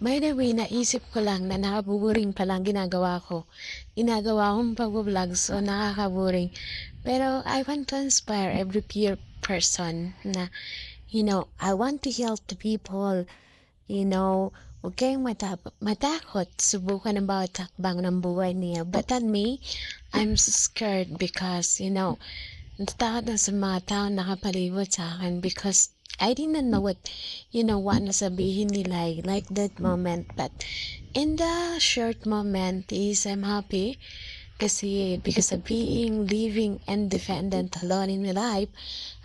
By the way, naisip ko lang na nakabuburing palang ginagawa ko. Ginagawa kong pag-vlog, so nakakaburing. Pero I want to inspire every peer person na, I want to help the people. Huwag kayong matakot. Subukan ang bawat takbang ng buhay niya. But on me, I'm so scared because, natatakot na sa mga tao nakapalibot sa akin because I didn't know what na sabihin nila like that moment. But in the short moment is I'm happy kasi because of living independent alone in my life,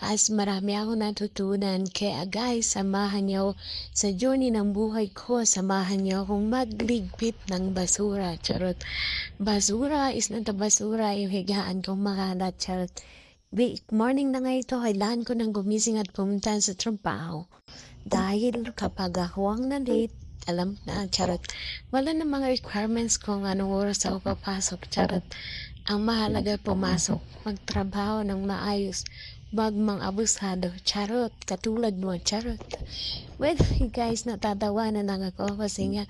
as marami ako natutunan. Kaya guys, samahan niyo sa journey ng buhay ko. Samahan niyo akong magligpit ng basura. Charot. Basura is not a basura. Yung higaan kong makalat. Charot. Morning na nga ito, kailangan ko nang gumising at pumunta sa trabaho. Dahil kapag ako ang na-late, alam na, charot. Wala na mga requirements kung anong oras ako papasok, charot. Ang mahalaga pumasok, magtrabaho ng maayos, wag mang abusado, charot. Katulad mo, charot. Well, guys, natatawanan lang ako kasi nga,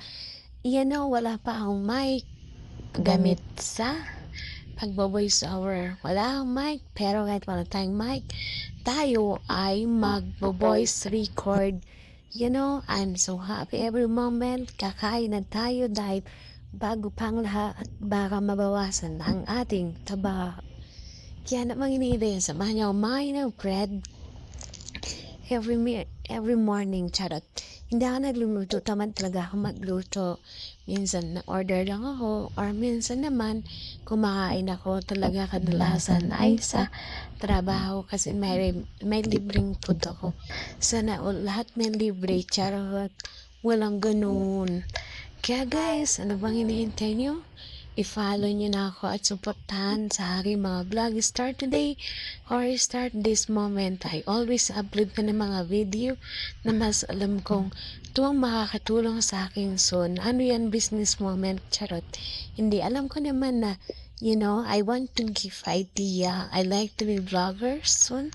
wala pa akong mic gamit sa pagbo-voice over. Wala akong mic, pero kahit wala tayong mic, tayo ay magbo-voice record. I'm so happy every moment. Kakain na tayo dahil bago pang lahat, baka mabawasan ang ating taba. Kaya namang iniiday, samahan niyo kumain ng bread every morning, charot. Hindi ako nagluluto, tamad talaga ako magluto. Minsan na-order lang ako, or minsan naman, kumakain ako talaga kadalasan ay sa trabaho kasi may libreng food ako. Sana lahat may libre, charot. Walang ganun. Kaya guys, ano bang hinihintay nyo? I-follow nyo na ako at supportahan sa aking mga vlog. Start today or start this moment. I always upload ka ng mga video na mas alam kong tuwang makakatulong sa akin soon. Ano yan, business moment? Charot. Hindi, alam ko naman na I want to give idea. I like to be vlogger soon.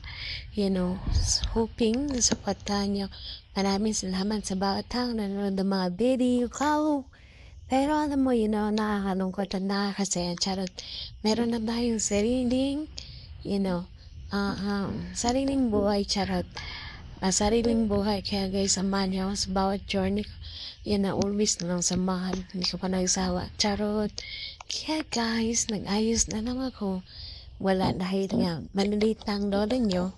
Hoping na supportahan nyo. Maraming salamat sa bawat tao na nanonood ng mga video ko. Pero alam mo, nakakalungkot at nakakasaya. Charot. Meron na tayong sariling buhay. Charot. Sariling buhay. Kaya guys, samahan niyo ako sa bawat journey ko. Always na lang samahan. Hindi ko pa nagsawa. Charot. Kaya guys, nag-ayos na lang ako. Wala dahil nga, maliliit na ang lola nyo.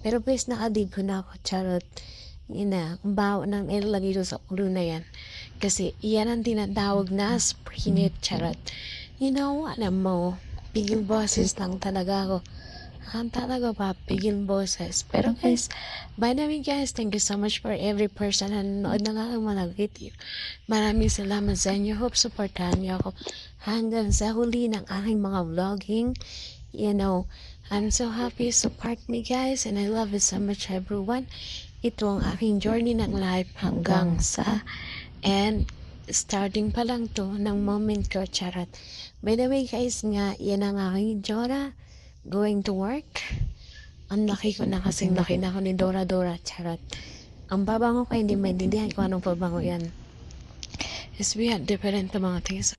Pero guys, nakadib ko na ako. Charot. Kung bawa nang ilalagay ko sa ulo na yan. Kasi iyan ang tinatawag na sprinit, charot. Alam mo, pigil boses lang talaga ako. Talaga pa, pigil boses. Pero guys, by the way guys, thank you so much for every person na nanonood ng aking mga video. Maraming salamat sa inyo. Hope supportahan niyo ako hanggang sa huli ng aking mga vlogging. I'm so happy. Support me guys, and I love you so much everyone. Ito ang aking journey ng life hanggang sa and starting pa lang to ng moment ko, charot. By the way guys nga, yan ang aking Dora going to work. Ang laki ko na kasing laki na ako ni Dora, charot. Ang babango ko, hindi maintindihan ko anong pabango yan. Yes, we have different mga things.